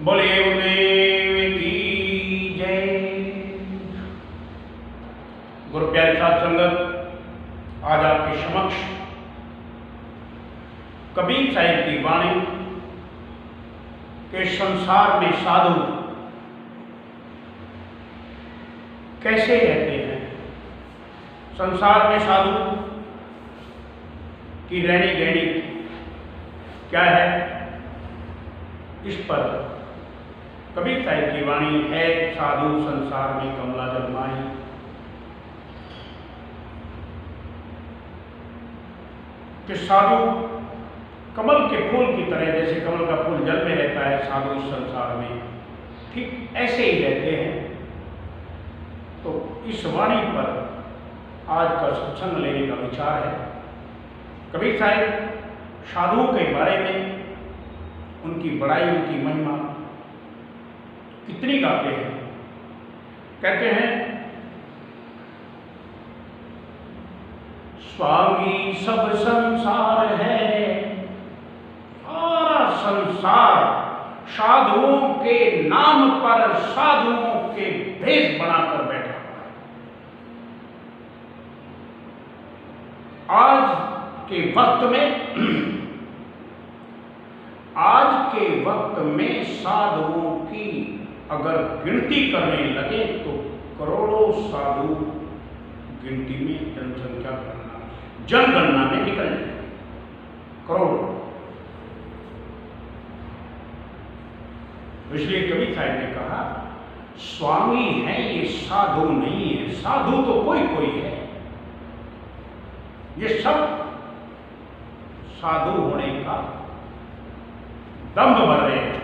बोलिए गुरुदेव की जय। गुरु प्यारे साध संगत, आज आपके समक्ष कबीर साहिब की वाणी के संसार में साधु कैसे रहते हैं, संसार में साधु की रहनी गहनी क्या है, इस पर कबीर साहिब की वाणी है। साधु संसार में कमला जन्माई, कि साधु कमल के फूल की तरह, जैसे कमल का फूल जल में रहता है, साधु इस संसार में ठीक ऐसे ही रहते हैं। तो इस वाणी पर आज का सत्संग लेने का विचार है। कबीर साहिब साधुओं के बारे में, उनकी बड़ाई, उनकी महिमा कितनी गाते हैं। कहते हैं, स्वामी सब संसार है, सारा संसार साधुओं के नाम पर, साधुओं के भेष बनाकर बैठा हुआ है। आज के वक्त में साधुओं की अगर गिनती करने लगे तो करोड़ों साधु गिनती में, जनगणना में निकल जाए, करोड़ों। इसलिए कबीर साहिब ने कहा, स्वामी है ये साधु नहीं है। साधु तो कोई कोई है, ये सब साधु होने का दंभ भर रहे हैं,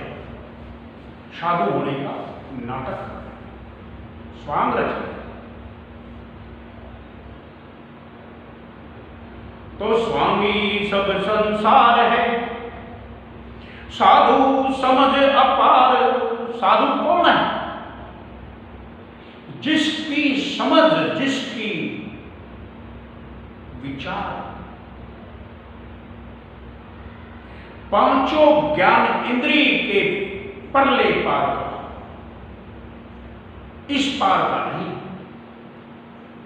साधु होने का नाटक कर रहे हैं, स्वांग रच रहे हैं। तो स्वामी सब संसार है, साधु समझ अपार। साधु कौन है? जिसकी समझ, जिसकी विचार पांचों ज्ञान इंद्रिय के परले पार का, इस पार का नहीं,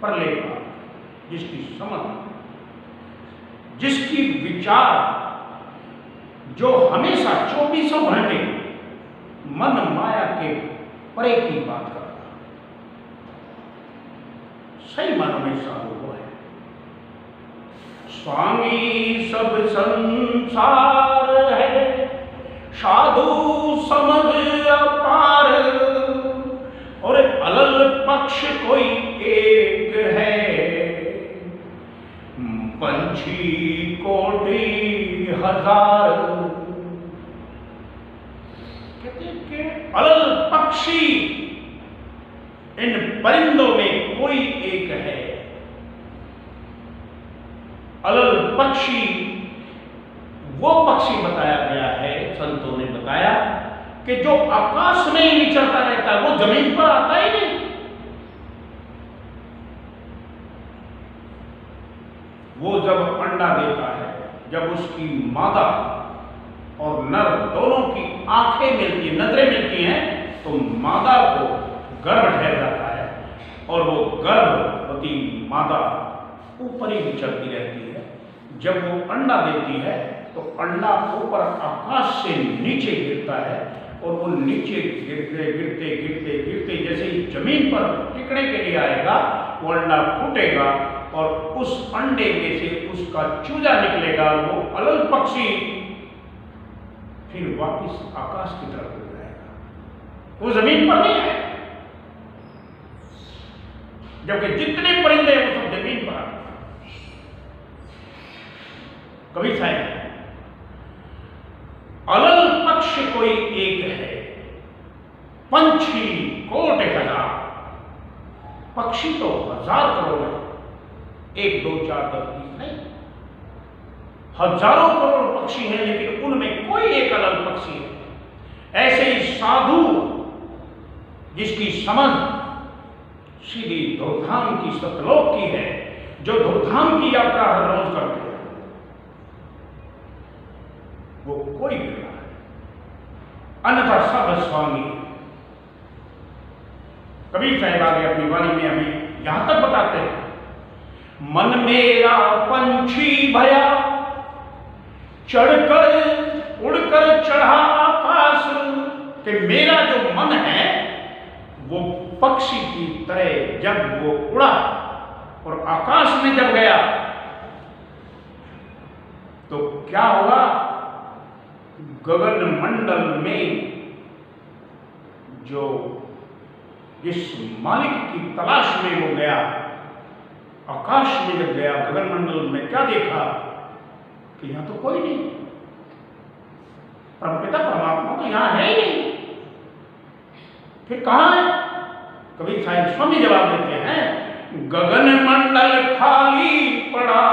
परले पार, जिसकी समझ, जिसकी विचार, जो हमेशा 24 घंटे मन माया के परे की बात करता, सही मानो में साधु वो है। स्वामी सब संसार है, साधु समझ अपार। और अलल पक्ष कोई एक है, पंछी कोटि हजार। कहते हैं कि अलल पक्षी, इन परिंदों में कोई एक है। अलल पक्षी वो पक्षी बताया गया है, संतों ने बताया, कि जो आकाश में ही विचरता रहता है, वो जमीन पर आता ही नहीं। वो जब अंडा देता है, जब उसकी मादा और नर दोनों की आंखें मिलती हैं, नजरें मिलती हैं, तो मादा को गर्भ ठहर जाता है और वो गर्भवती मादा ऊपर ही विचरती रहती है। जब वो अंडा देती है तो अंडा ऊपर आकाश से नीचे गिरता है, और वो नीचे गिरते गिरते गिरते गिरते जैसे ही जमीन पर टिकने के लिए आएगा, वो अंडा फूटेगा और उस अंडे में से उसका चूजा निकलेगा। वो अलल पक्षी फिर वापस आकाश की तरफ उड़ जाएगा, वो जमीन पर नहीं आएगा। जबकि जितने परिंदे हैं वो सब जमीन पर आते हैं। कबीर साहिब, अलल पक्ष कोई एक है, पंछी कोट हजार। पक्षी तो हजार करोड़ है, 1 2 4 10 20 नहीं, हजारों करोड़ पक्षी हैं, लेकिन उनमें कोई एक अलग पक्षी है। ऐसे ही साधु, जिसकी समझ सीधी धुरधाम की, सतलोक की है, जो धुरधाम की यात्रा हर रोज करते हैं, वो कोई भी है। अन्यथा सब स्वामी। कबीर साहब आगे अपनी वाणी में अभी यहां तक बताते हैं, मन मेरा पंछी भया चढ़कर उड़कर चढ़ा आकाश, कि मेरा जो मन है वो पक्षी की तरह जब वो उड़ा और आकाश में जब गया तो क्या हुआ, गगन मंडल में जो जिस मालिक की तलाश में वो गया, आकाश में जब गया, गगन मंडल में क्या देखा कि यहां तो कोई नहीं, परमपिता परमात्मा तो यहां है ही नहीं, फिर कहां है? कबीर साहिब स्वामी जवाब देते हैं, गगन मंडल खाली पड़ा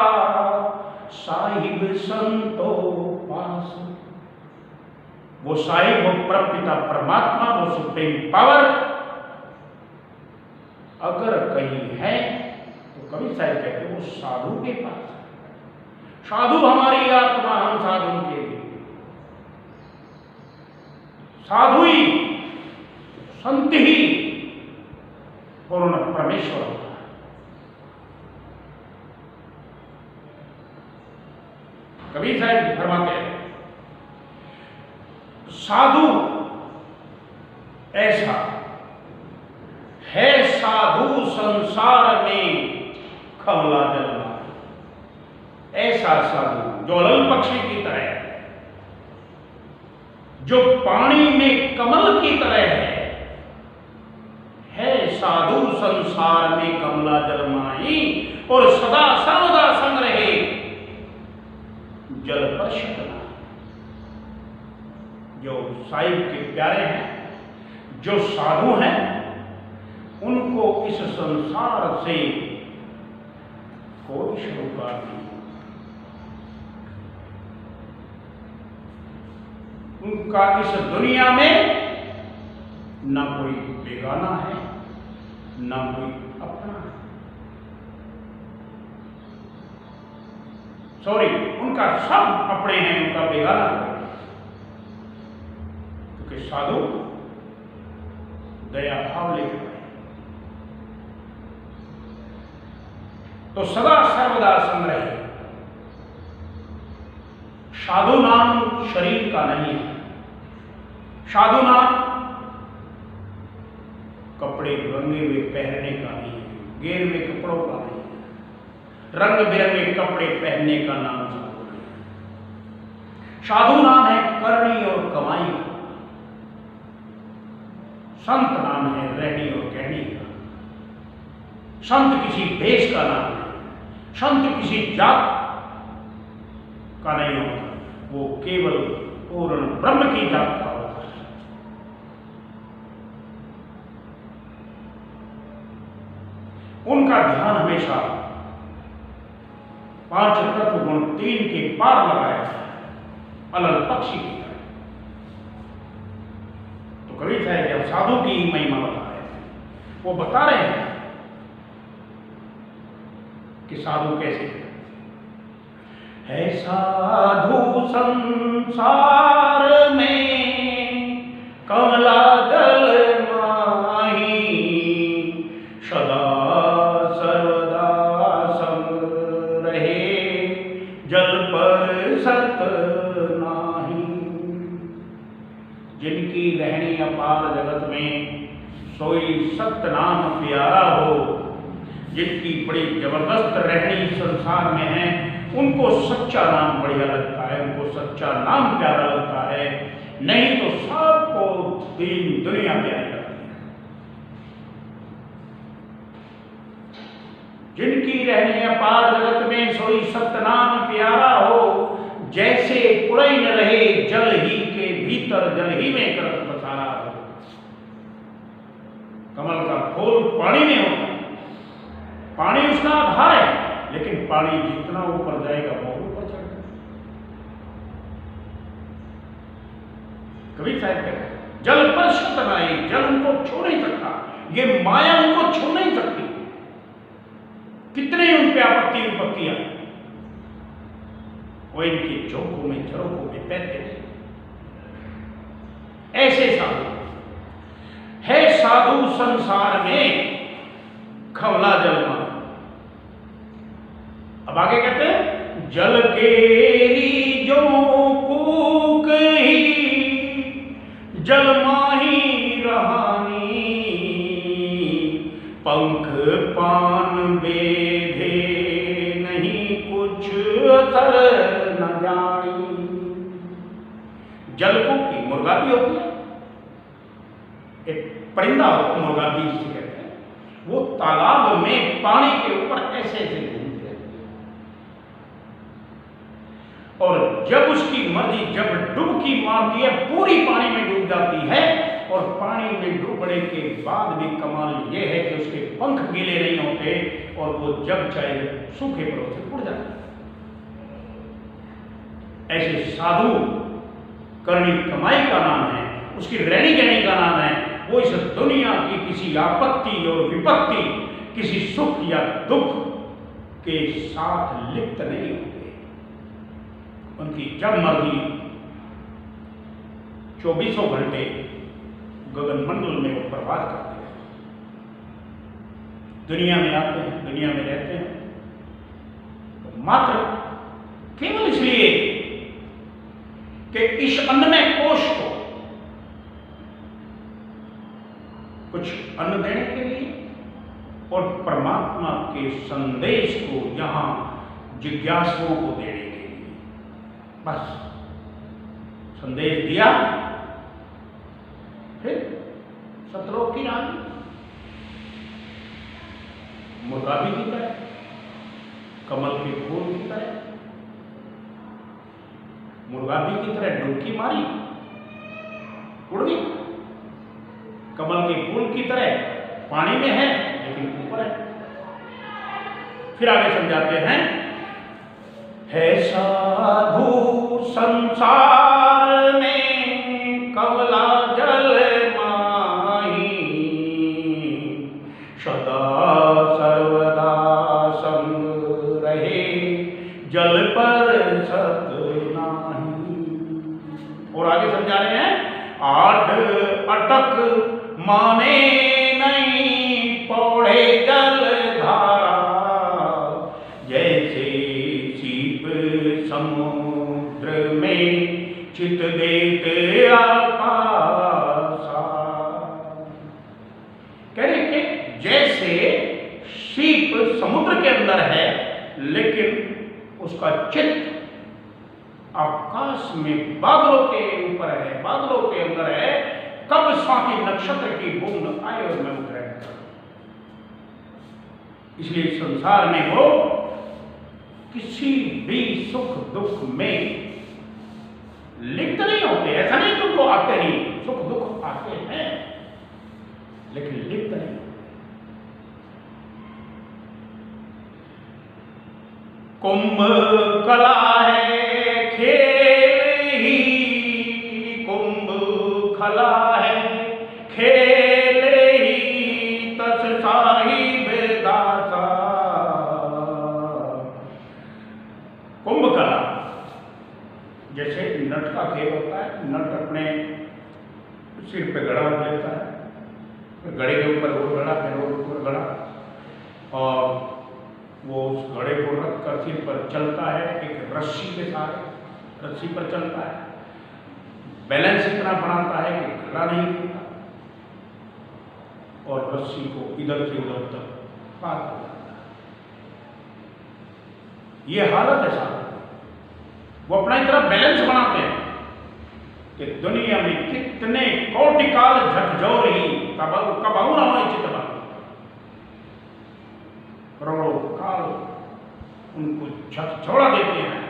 साहिब संतो पास। वो साहिब, वो परमपिता परमात्मा, वो सुप्रीम पावर अगर कहीं है तो कबीर साहिब कहते हैं वो साधु के पास है। साधु हमारी आत्मा, हम साधु के लिए, साधु ही संत ही पूर्ण परमेश्वर होता है। कबीर साहब फरमाते हैं, साधु ऐसा है, साधु संसार में खवला जलवा, ऐसा साधु जो अलल पक्षी की तरह है, जो पानी में कमल की तरह है साधु संसार में कमला जलमाई, और सदा सर्वदा संग रहे जल पर शतना। जो साहिब के प्यारे हैं, जो साधु हैं, उनको इस संसार से कोई सरोकार नहीं, उनका इस दुनिया में न कोई बेगाना है न कोई अपना है। सॉरी, उनका सब अपने हैं, उनका बेगाना है, क्योंकि साधु दया भाव लेकर आए। तो सदा सर्वदा संग रहे। साधु नाम शरीर का नहीं है, साधु नाम कपड़े रंगे हुए पहनने का नहीं है, गेर में कपड़ों का नहीं है, रंग बिरंगे कपड़े पहनने का नाम साधु नहीं है। साधु नाम है करनी और कमाई का, संत नाम है रहनी और कहनी का। संत किसी देश का नाम है, संत किसी जात का नहीं होता, वो केवल पूर्ण ब्रह्म की जात का होता है। उनका ध्यान हमेशा पांच तत्व गुण 3 के पार लगाया है, अलग पक्षी की तरह। तो कबीर साहब जब साधु की महिमा बता रहे हैं, वो बता रहे हैं कि साधु कैसे है। साधु संसार में कमला जल माही, सदा सर्वदा संग रहे जल पर सत नाही। जिनकी रहनी अपार जगत में सोई सत्य नाम प्यारा हो, जिनकी बड़ी जबरदस्त रहनी संसार में है, उनको सच्चा नाम बढ़िया लगता है, उनको सच्चा नाम प्यारा लगता है, नहीं तो सबको दीन दुनिया प्यारी लगती है। जिनकी रहनी अपार जगत में सोई सत्य नाम प्यारा हो, जैसे पुरई न रहे जल ही के भीतर, जल ही में करत पसारा हो। कमल का फूल पानी में होता है, पानी उसका आधार है, लेकिन पानी जितना ऊपर जाएगा वो ऊपर चढ़ेगा। कबीर साहब कहते हैं जल पर शत नाही, जल उनको छू नहीं सकता, ये माया उनको छू नहीं सकती। कितने उन पे आपत्ति विपत्तियां, वो इनके झोंकों में झरोकों में बहते हैं। ऐसे साधु है साधु संसार में खवला जल माही। अब आगे कहते हैं जल केरी जो कूक ही जल माही रहानी, पंख पान बेधे नहीं कुछ असर न जानी। जल कूकी मुर्गा भी होती है, एक परिंदा होता है मुर्गा भी जिसे कहते हैं, वो तालाब में पानी के ऊपर ऐसे ऐसे घूमती रहती है, और जब उसकी मर्जी जब डुबकी मारती है पूरी पानी में डूब जाती है, और पानी में डूबने के बाद भी कमाल यह है कि उसके पंख गीले नहीं होते, और वो जब चाहे सूखे पर उसे उड़ जाता है। ऐसे साधु करनी कमाई का नाम है, उसकी रहनी कहनी का नाम है। वो इस दुनिया की किसी आपत्ति और विपत्ति, किसी सुख या दुख के साथ लिप्त नहीं होते। उनकी जब मर्जी 24 घंटे गगन मंडल में वो प्रवास करते हैं, दुनिया में आते हैं, दुनिया में रहते हैं, तो मात्र केवल इसलिए कि इस अन्नमय कोश को कुछ अन्न देने के लिए और परमात्मा के संदेश को यहां जिज्ञासुओं को देने के लिए, बस संदेश दिया, फिर सतलोक की रानी मुर्गाबी की तरह, कमल के फूल की तरह, मुर्गाबी की तरह डुबकी मारी, उड़ गई। कमल के फूल की तरह पानी में है लेकिन ऊपर है। फिर आगे समझाते हैं, है साधु संसार में कमला जल माही, सदा सर्वदा संग रहे जल पर सत नाही। और आगे समझा रहे हैं, आड अटक माने नहीं पौड़े जल धारा, जैसे सीप समुद्र में चित देते आकाशा। कह रहे कि जैसे सीप समुद्र के अंदर है लेकिन उसका चित्त आकाश में बादलों के ऊपर है, बादलों के अंदर है, कब स्वाति नक्षत्र की बूंद आए और मैं उतरे। इसलिए संसार में वो किसी भी सुख दुख में लिप्त नहीं होते। ऐसा नहीं कि उनको आते नहीं, सुख दुख आते हैं लेकिन लिप्त नहीं होते। कुंभ कला है खेल ही, कुंभ कला खेल ही तस साहिब दासा। कुंभ कला जैसे नट का खेल होता है, नट अपने सिर पे गड़ा रख लेता है, गड़े के ऊपर वो गड़ा, फिर वो ऊपर गड़ा, और वो उस घड़े को रख कर सिर पर चलता है, एक रस्सी के सहारे रस्सी पर चलता है, बैलेंस इतना बनाता है कि घड़ा नहीं गिरता, और रस्सी को इधर से उधर तक पार कर जाता है। ये हालत है साहब, वो अपना इतना बैलेंस बनाते हैं कि दुनिया में कितने कोटि काल झकझोर ही कबाऊ ना हो चित्त बन, करोड़ों काल उनको झकझोड़ा देते हैं,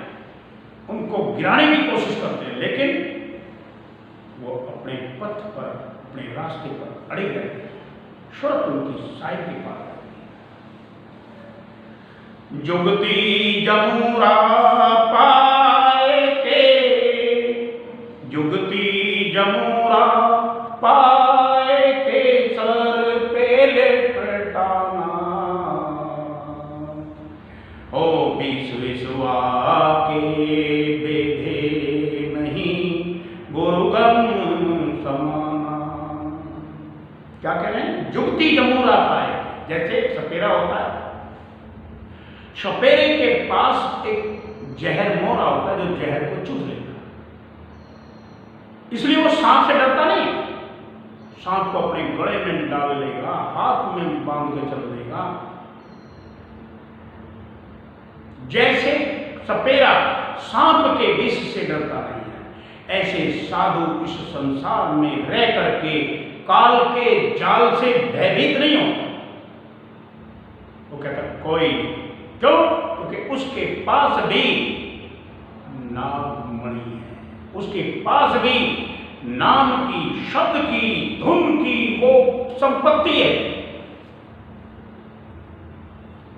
उनको गिराने की कोशिश करते हैं, लेकिन वो अपने पथ पर, अपने रास्ते पर अड़े रहते हैं, शर्त उनकी साई के पास। जुगती जमुरा पाए के, जुगती जमुरा पाए के सर पे लटकाना, हो बीस विश्वा के बेधे नहीं गुरुगम क्या कह रहे हैं? जुगती जमूरा पाए, जैसे सपेरा होता है, सपेरे के पास एक जहर मोरा होता है जो जहर को चूस लेता है, इसलिए वो सांप से डरता नहीं। सांप को अपने गले में डाल लेगा, हाथ में बांध के चल देगा। जैसे सपेरा सांप के विष से डरता नहीं है, ऐसे साधु इस संसार में रह करके काल के जाल से भयभीत नहीं होता। वो कहता कोई नहीं, क्यों? क्योंकि उसके पास भी नागमणि है, उसके पास भी नाम की, शब्द की, धुन की वो संपत्ति है,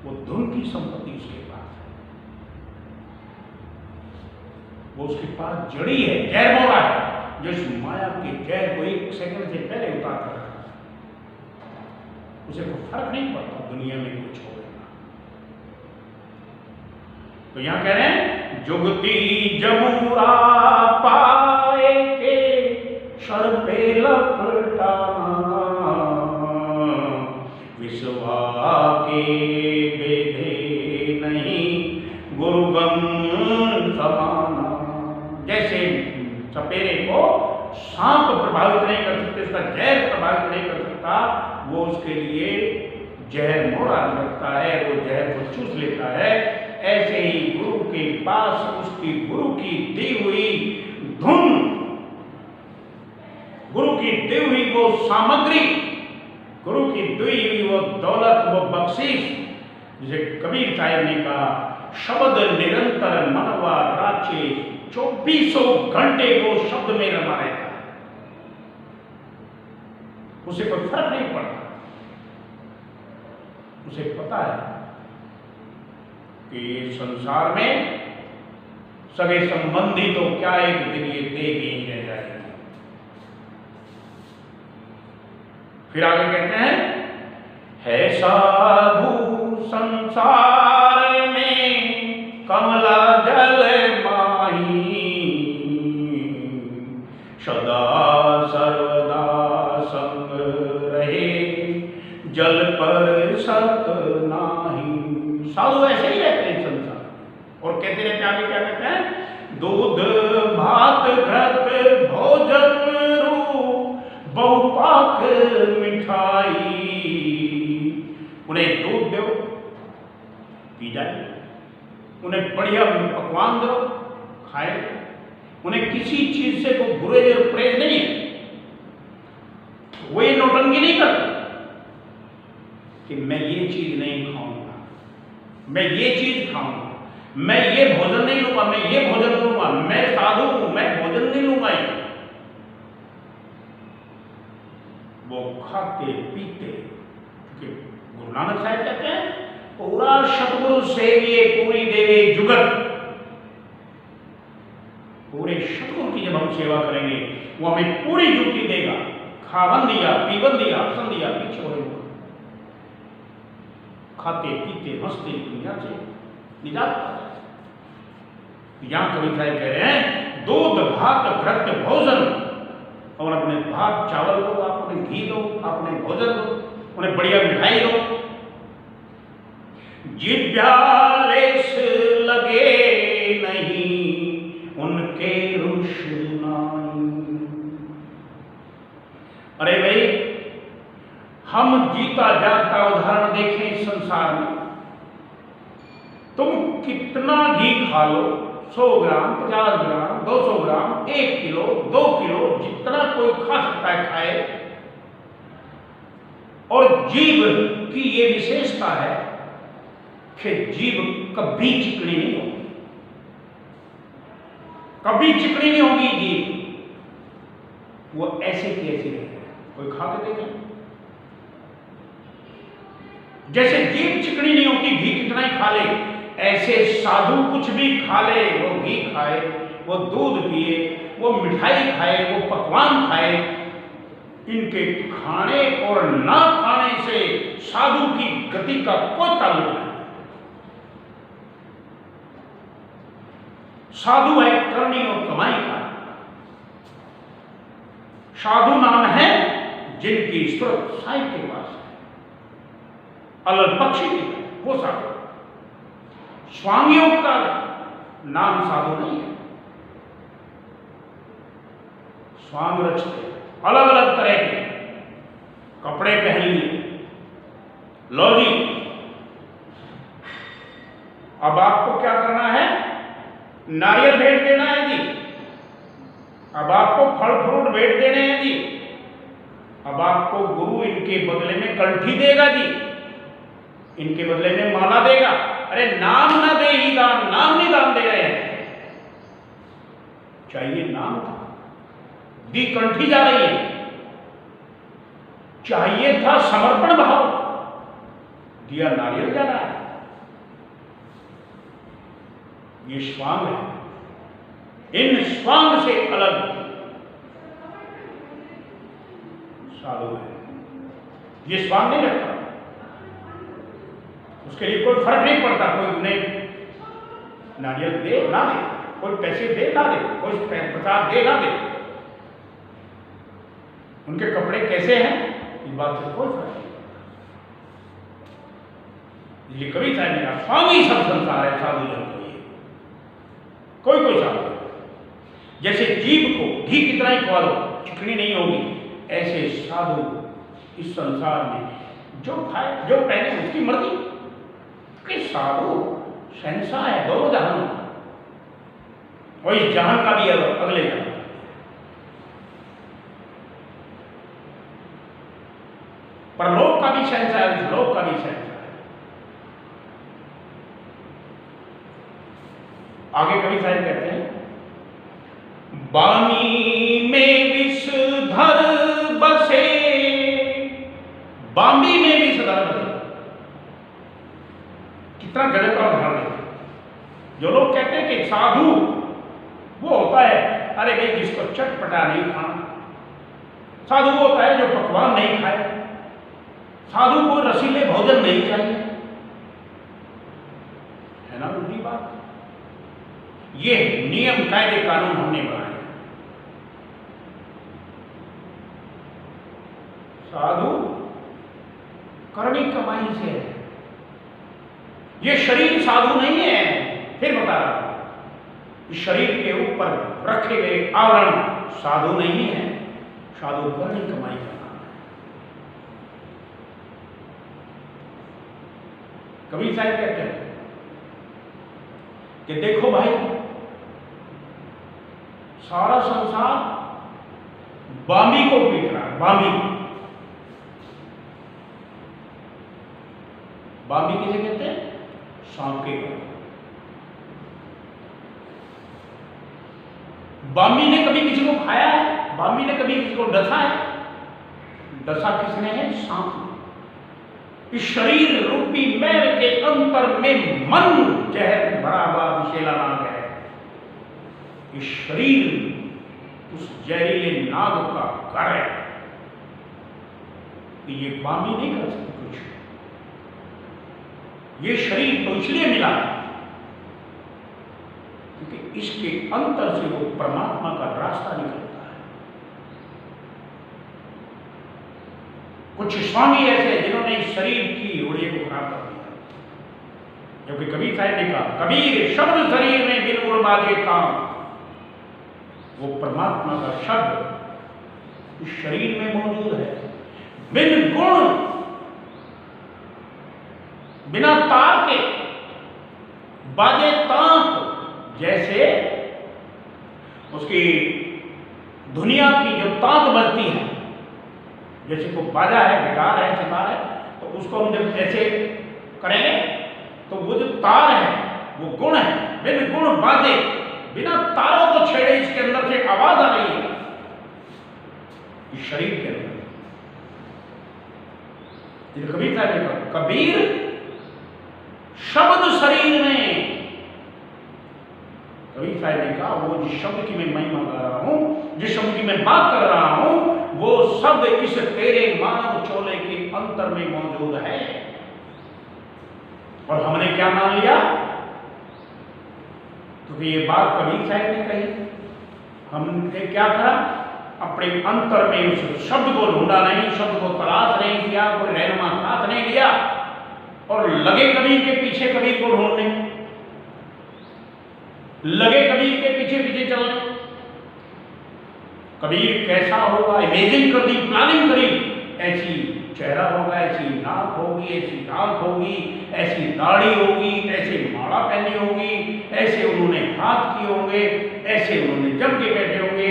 वो धुन की संपत्ति उसके पास है, वो उसके पास जड़ी है, जहर मोरा है, जो इस माया के जहर को एक सेकंड से पहले उतार कर रखा, उसे कोई फर्क नहीं पड़ता दुनिया में कुछ हो। तो यहां कह रहे हैं जुगती जमूरा पाए के सर पे लपटाना, विश्वा के बेधे नहीं गुरुगम समाना। जैसे सपेरे को सांप प्रभावित नहीं कर सकते, उसका जहर प्रभावित नहीं कर सकता, वो उसके लिए जहर मोरा रखता है, वो जहर को चूस लेता है। ऐसे ही गुरु के पास उसकी गुरु की दी हुई धुन, गुरु की दी हुई वो सामग्री, गुरु की दी हुई वो दौलत, वो बख्शीश, जिसे कबीर साहब ने कहा शब्द निरंतर मनवा राचे, 24 घंटे वो शब्द में रमा रहता है, उसे कोई फर्क नहीं पड़ता। उसे पता है कि संसार में सगे संबंधी तो क्या एक दिन ये देख ही रह जाएगा। फिर आगे कहते हैं है साधु संसार में कमला जल माही, सदा सर्वदा संग रहे जल पर सत नाही। साधु ऐसे ही रहते हैं संसार, और कहते रहते आगे क्या कहते हैं? दूध भात घृत भोजन रू बहुपाक मिठाई। उन्हें दूध दो पी जाए, उन्हें बढ़िया पकवान दो खाए, उन्हें किसी चीज से कोई बुरे और प्रेम नहीं है, वो ये नौटंकी नहीं करते कि मैं ये चीज नहीं खाऊंगा, मैं ये चीज खाऊंगा, मैं ये भोजन नहीं लूंगा, मैं ये भोजन लूंगा, मैं साधु हूं, मैं भोजन नहीं लूंगा। वो खाते पीते, क्योंकि गुरु नानक साहब कहते हैं पूरा सतगुरु सेविये पूरी देवे जुगत। पूरे सतगुरु की जब हम सेवा करेंगे वो हमें पूरी जुगती देगा, खावन दिया, पीवन दिया, सन दिया, पीछे हो खाते पीते हंसते दुनिया से निजात पा जाए। यहां कवि साहब कह रहे हैं दूध भात घृत भोजन, और अपने भात चावल दो, आप उन्हें घी दो, आप उन्हें भोजन दो, उन्हें बढ़िया मिठाई दो। जिभ्यालेश लगे नहीं उनके रुशनाई। अरे भाई हम जीता जाता उदाहरण देखें इस संसार में, तुम कितना घी खा लो, 100 ग्राम, 50 ग्राम, 200 ग्राम, 1 किलो, 2 किलो, जितना कोई खा सकता है खाए। और जीभ की ये विशेषता है कि जीभ कभी चिकनी नहीं होगी, कभी चिकनी नहीं होगी जीभ, वो ऐसे की ऐसी रहेगी। कोई खा के देखे जैसे जीभ चिकनी नहीं होती, घी कितना ही खा ले, ऐसे साधु कुछ भी खा ले, वो घी खाए, वो दूध पिए, वो मिठाई खाए, वो पकवान खाए, इनके खाने और ना खाने से साधु की गति का कोई ताल्लुक नहीं। साधु है करनी और कमाई का, साधु नाम है जिनकी सुरत साईं के पास है, अलग पक्षी की तरह, वो साधु। स्वामियों का नाम साधु नहीं है। स्वांग रचते, अलग अलग तरह के कपड़े पहन लिए, लो जी अब आपको क्या करना है, नारियल भेंट देना है जी, अब आपको फल फ्रूट भेंट देने हैं जी, अब आपको गुरु इनके बदले में कल्ठी देगा जी, इनके बदले में माला देगा। अरे नाम ना दे ही दान, नाम नहीं दान दे रहे हैं, चाहिए नाम था, दी कल्ठी जा रही है, चाहिए था समर्पण भाव, दिया नारियल जा रहा है। ये स्वांग है। इन स्वांग से अलग साधु है। ये स्वांग नहीं रखता, उसके लिए कोई फर्क नहीं पड़ता, कोई उन्हें नारियल दे ना दे, कोई पैसे दे ना दे, कोई प्रसाद दे ना दे, उनके कपड़े कैसे हैं इस बात से कोई फर्क नहीं। ये कभी साहब ने कहा स्वामी सब संसार है, साधु जन को ये कोई कोई साधु, जैसे जीव को घी कितना ही खवा लो चिकनी नहीं होगी, ऐसे साधु इस संसार में जो खाए जो पहने उसकी मर्जी कि साधु शहंशाह है दोनों जहानों का, और इस जहान का भी अगले जहान, परलोक का भी शहंशाह है, इस लोक का भी शहंशाह है। आगे कवि साहब कहते हैं, बामी में विषधर बसे, बामी में विषधर बसे, कितना गजब का उदाहरण है। जो लोग कहते हैं कि साधु वो होता है, अरे भाई जिसको चटपटा नहीं खाना, साधु वो होता है जो पकवान नहीं खाए, साधु को रसीले भोजन नहीं चाहिए, है ना उल्टी बात। ये नियम कायदे कानून हमने बनाए। साधु करनी कमाई से है, ये शरीर साधु नहीं है। फिर बता रहा हूं, शरीर के ऊपर रखे गए आवरण साधु नहीं है, साधु करनी कमाई का नाम है। कबीर साहब कहते हैं कि देखो भाई सारा संसार बामी को पीट रहा है, बामी, बामी किसे कहते हैं, सांप के को। बामी ने कभी किसी को खाया है, बामी ने कभी किसी को डसा है, डसा किसने है, सांप ने। इस शरीर रूपी मैल के अंतर में मन जहर भरा हुआ विषैला नाग है। इस शरीर उस जहरीले नाग का घर है कि ये बामी नहीं कर सकती कुछ। ये शरीर तो इसलिए मिला है क्योंकि इसके अंतर से वो परमात्मा का रास्ता निकलता है। कुछ स्वामी ऐसे जिन्होंने इस शरीर की उड़े को खराब कर दिया, जबकि कबीर साहब ने कहा कबीर शब्द शरीर में बिन गुण बाजे काम, वो परमात्मा का शब्द इस शरीर में मौजूद है, बिन गुण, बिना तार के बाजे तांत, जैसे उसकी दुनिया की जो तांत बजती है, जैसे को बाजा है, गिटार है, सितार है, तो उसको हम जब ऐसे करेंगे तो वो जो तार है वो गुण है, बिन गुण बाजे, बिना तारों को छेड़े इसके अंदर से आवाज आ रही है इस शरीर के अंदर। कबीर साहब ने कहा कबीर शब्द शरीर में, कबीर साहब ने कहा वो जिस शब्द की मैं महिमा कर रहा हूं, जिस शब्द की मैं बात कर रहा हूं, वो शब्द इस तेरे मानव चोले के अंतर में मौजूद है। और हमने क्या मान लिया, क्योंकि ये बात कबीर साहब ने कही, हमने क्या कहा अपने अंतर में उस शब्द को ढूंढा नहीं, शब्द को तलाश नहीं किया, कोई रहनुमा साथ नहीं लिया और लगे कबीर के पीछे कबीर को ढूंढने, लगे कबीर के पीछे पीछे चलने। कबीर कैसा होगा इमेजिन कर दी, प्लानिंग करी, ऐसी चेहरा होगा, ऐसी नाक होगी, ऐसी आंख होगी, ऐसी दाढ़ी होगी, ऐसे माला पहनी होगी, ऐसे उन्होंने हाथ किए होंगे, ऐसे उन्होंने जम के बैठे होंगे।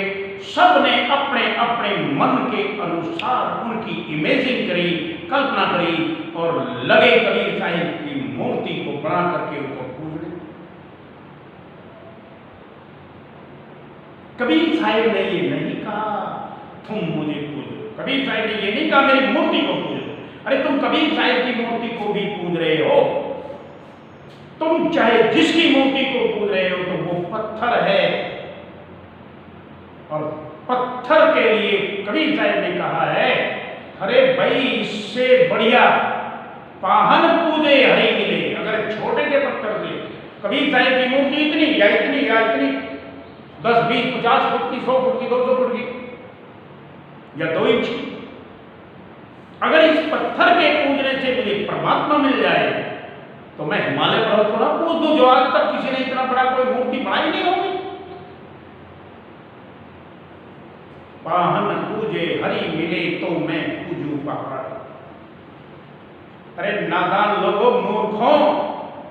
सब ने अपने अपने मन के अनुसार उनकी इमेजिन करी, कल्पना करी और लगे कबीर साहिब की मूर्ति को बना करके उनको पूजने। कबीर साहिब ने ये नहीं कहा तुम मुझे पूजो, कबीर साहिब ने ये नहीं कहा मेरी मूर्ति को पूजो। अरे तुम कबीर साहिब की मूर्ति को भी पूज रहे हो, तुम चाहे जिसकी मूर्ति को पूज रहे हो तो वो पत्थर है और पत्थर के लिए कबीर साहिब ने कहा है अरे भाई इससे बढ़िया पाहन पूजे हरि मिले। अगर छोटे के पत्थर से कबीर साहिब की मूर्ति इतनी या इतनी या इतनी 10, 20, 50 फुट की, 100 फुट की, 200 फुट की या 2 इंच की, अगर इस पत्थर के पूजने से मुझे परमात्मा मिल जाए तो मैं हिमालय पर्वत को ना पूज दूं जो आज तक किसी ने इतना बड़ा कोई मूर्ति बनाई नहीं होगी। पाहन पूजे हरि मिले तो मैं पूजू पहाड़। अरे नादान लोगों, मूर्खों,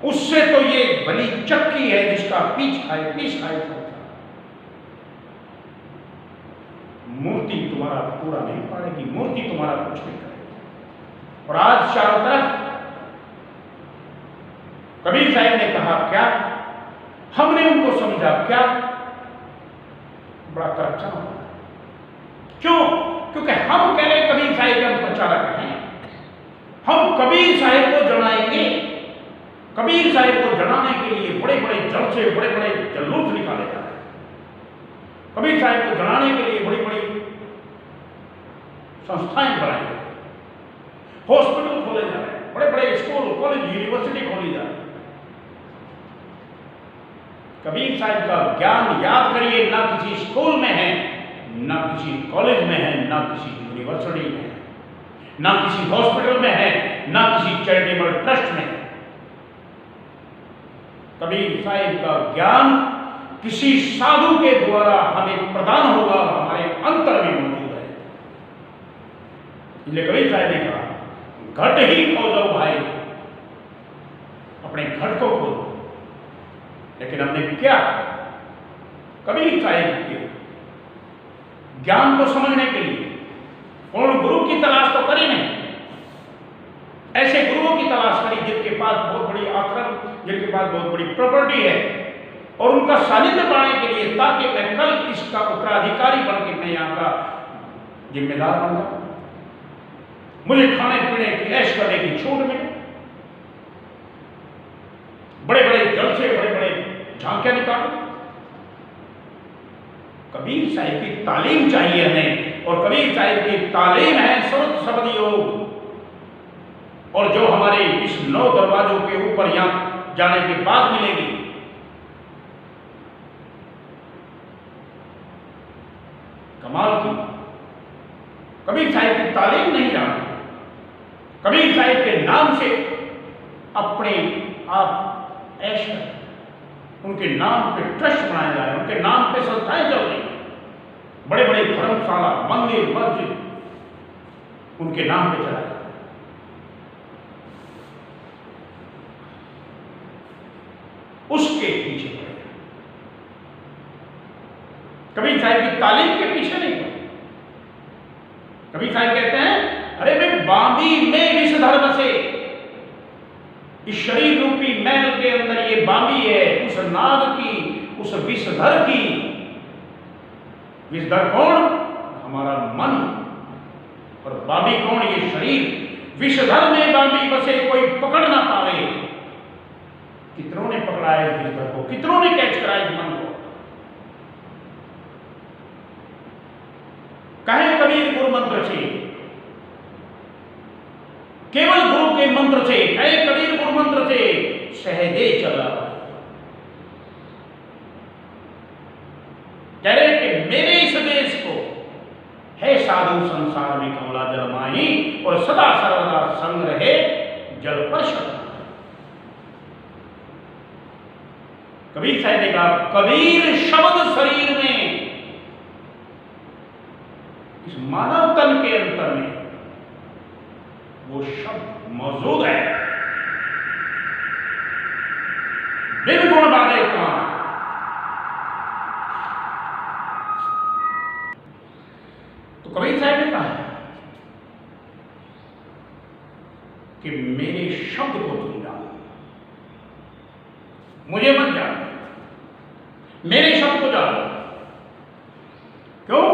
उससे तो ये बली चक्की है जिसका पीछ खाए मूर्ति तुम्हारा पूरा नहीं पाड़ेगी, मूर्ति तुम्हारा कुछ नहीं करेगी। और आज चारों तरफ कबीर साहब ने कहा क्या, हमने उनको समझा क्या, बड़ा करप्शन होगा। क्यों? क्योंकि हम कह रहे कबीर साहिब के हम प्रचारक हैं, हम कबीर साहिब को जलाएंगे। कबीर साहिब को जलाने के लिए बड़े बड़े जलसे, बड़े बड़े जलूस निकाले जा रहे हैं। कबीर साहिब को जलाने के लिए बड़ी बड़ी संस्थाएं बनाई गई, हॉस्पिटल खोले जा रहे हैं, बड़े बड़े स्कूल, कॉलेज, यूनिवर्सिटी खोली जा रही है। कबीर साहिब का ज्ञान याद करिए ना किसी स्कूल में है, ना किसी कॉलेज में है, ना किसी यूनिवर्सिटी में है, ना किसी हॉस्पिटल में है, ना किसी चैरिटेबल ट्रस्ट में है। कबीर साहिब का ज्ञान किसी साधु के द्वारा हमें प्रदान होगा, हमारे अंतर में मौजूद है। इसलिए कबीर साहिब ने कहा घट ही खोजो भाई, अपने घट को खोजो। लेकिन हमने क्या, कबीर साहिब के ज्ञान को समझने के लिए पूर्ण गुरु की तलाश तो करी नहीं, ऐसे गुरुओं की तलाश करी जिनके पास बहुत बड़ी आश्रम, जिनके पास बहुत बड़ी प्रॉपर्टी है, और उनका सानिध्य पाने के लिए, ताकि मैं कल इसका उत्तराधिकारी बन के मैं यहाँ का जिम्मेदार बन जाऊं, मुझे खाने पीने की, ऐश करने की छूट मिले, बड़े बड़े जलसे, बड़े बड़े झांकियां निकालो। कबीर साहिब की तालीम चाहिए हमें, और कबीर साहिब की तालीम है श्रुत शब्द योग। और जो हमारे इस 9 दरवाजों के ऊपर यहां जाने के बाद मिलेगी, कमाल की। कबीर साहिब की तालीम नहीं जानते, कबीर साहिब के नाम से अपने आप ऐश करते, उनके नाम पे ट्रस्ट बनाए जा रहे हैं, उनके नाम पे संस्थाएं चल रही हैं, बड़े बड़े धर्मशाला, मंदिर, मस्जिद उनके नाम पे चलाए। उसके पीछे पड़े, कबीर साहिब की तालीम के पीछे नहीं पड़े। कबीर साहिब कहते हैं अरे मैं बांबी में विषधर बसे, इस शरीर रूपी मैल के अंदर ये बांबी है, उस नाग की, उस विषधर की। विषधर कौन? हमारा मन। और बांबी कौन? ये शरीर। विषधर में बांबी बसे, कोई पकड़ ना पावे। कितनों ने पकड़ा है इस विषधर को, कितनों ने कैच करा इस मन को। कहे कबीर गुरु मंत्र से, केवल गुरु के मंत्र से, कहे कबीर गुरु मंत्र से सहजे चला। कह रहे कि मेरे इस देश को संग संसार में कमला जल माही, और सदा सर्वदा संग रहे जल पर शरण। कबीर साहब ने कहा, कबीर शब्द शरीर में, इस मानव तन के अंतर में वो शब्द मौजूद है। बिन गुण बाधे कान। तो कबीर साहब ने कहा कि मेरे शब्द को तुम जानो, मुझे मत जानो, मेरे शब्द को जानो। क्यों?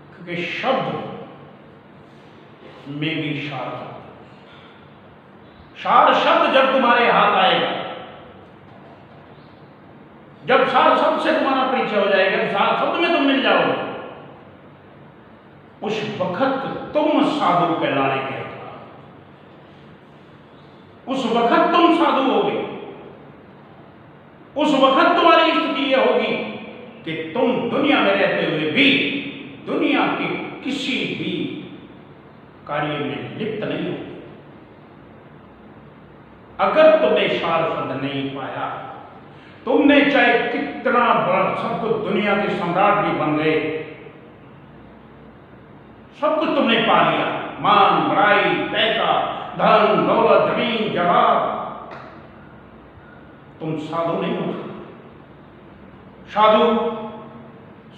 क्योंकि शब्द में भी सार, सार शब्द जब तुम्हारे हाथ आएगा, जब सार शब्द से तुम्हारा परिचय हो जाएगा, सार शब्द में तुम मिल जाओगे, उस वक्त तुम साधु कहलाने, उस वक्त तुम साधु होगे। उस वक्त तुम्हारी स्थिति यह होगी कि तुम दुनिया में रहते हुए भी दुनिया के किसी भी कार्य में लिप्त नहीं हो। अगर तुमने सार शब्द नहीं पाया, तुमने चाहे कितना बड़ा, सब कुछ दुनिया के सम्राट भी बन गए, सब कुछ तुमने पा लिया, मान बड़ाई पैसा धन दौलत जमीन जवाब, तुम साधु नहीं हो सकते।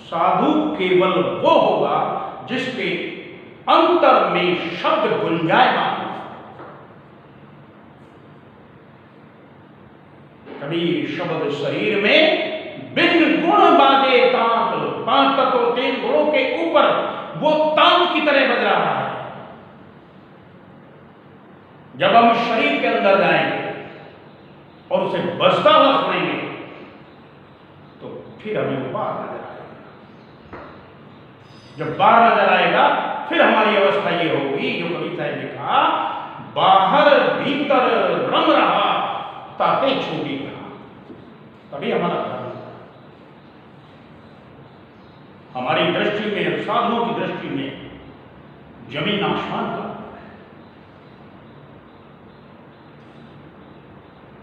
साधु केवल वो होगा जिसके अंतर में शब्द गुंजायमान। कबीर शब्द शरीर में बिन गुण बाजे तांत, 5 तत्व 3 गुणों के ऊपर वो तांत की तरह बज रहा है। जब हम शरीर के अंदर जाएंगे और उसे बजता हुआ सुनेंगे तो फिर हमें बाहर नजर आएगा। जब बाहर नजर आएगा फिर हमारी अवस्था ये होगी जो कबीर साहब ने कहा, बाहर भीतर रम रहा ताते छूटी कहा। तभी हमारा धर्म, हमारी दृष्टि में, साधुओं की दृष्टि में जमीन आसमान का,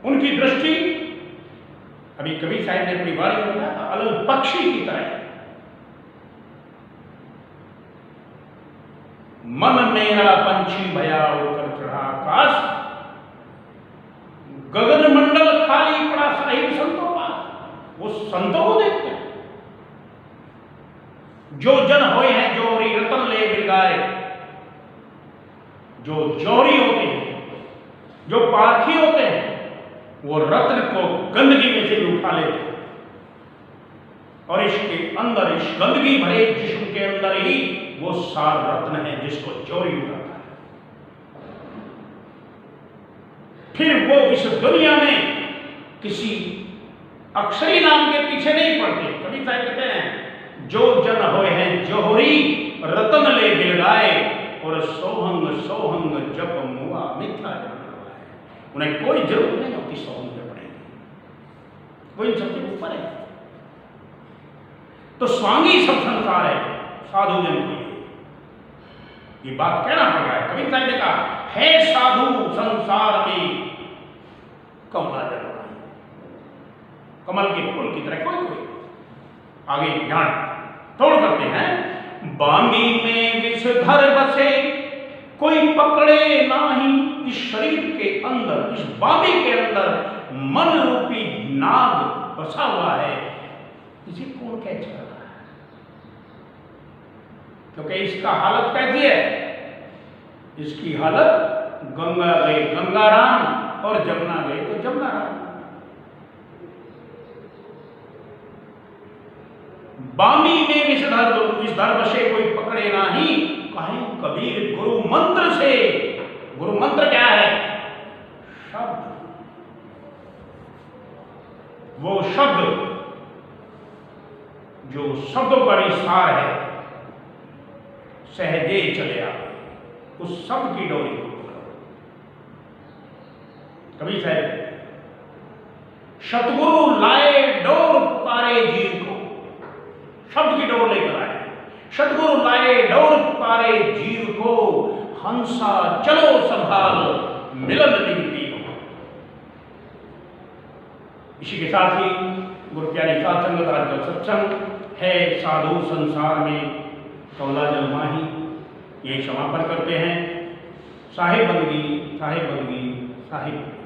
उनकी दृष्टि, अभी कबीर साहब ने अपनी वाणी में बताया था, अलग पक्षी की तरह। मन मेरा पंछी भया उड़कर चढ़ा आकाश, गगन मंडल खाली पड़ा साहिब संतों पास। वो संतों को देखते हैं जो जन होए हैं जोरी रतन ले बिलगाए, जो जोरी होते हैं, जो पारखी होते हैं, वो रत्न को गंदगी में से उठा लेते हैं और इसके अंदर, इस गंदगी भरे जिस्म के अंदर ही वो सार रत्न है जिसको चोरी उठाता है। फिर वो इस दुनिया में किसी अक्षरी नाम के पीछे नहीं पड़ते। कबीर साहब कहते हैं, जो जन होए हैं जोहरी रतन ले बिलगाए, और सोहंग सोहंग जप मुआ मिथ्या जन। उन्हें कोई जरूरत नहीं होती सोहंग जपने की, कोई सबके ऊपर है। तो स्वांगी सब संसार है साधु जन की, ये बात कहना पड़ रहा है। कबीर साहब ने कहा, है साधु संसार में कमला जन, कमल के फूल की तरह कोई कोई। आगे ध्यान तोड़ करते हैं, बामी में विषधर बसे कोई पकड़े नाही, इस शरीर के अंदर, इस बामी के अंदर मन रूपी नाग बसा हुआ है, इसे कौन कैच कर रहा है? क्योंकि इसका हालत कैसी है? इसकी हालत गंगा गए गंगाराम और जमुना गए तो जमुनाराम। बामी में विषधर बसे कोई पकड़े नाही, कहीं कबीर गुरु मंत्र से। गुरु मंत्र क्या है? शब्द। वो शब्द जो शब्दों का निसार है, सहजे चले आ, उस शब्द की डोरी को पकड़ो। कबीर साहब, सतगुरु लाए डोर पुकारे जीव को, शब्द की डोर लेकर आए। सतगुरु लाए डोर पुकारे जीव को, हंसा चलो संभाल मिलन निगती हो। इसी के साथ ही गुरु प्यारी साध संगत आज का सत्संग है साधु संसार में कौला जल माही, ये समापन करते हैं। साहिब बंदगी, साहिब बंदगी, साहिब बंदगी।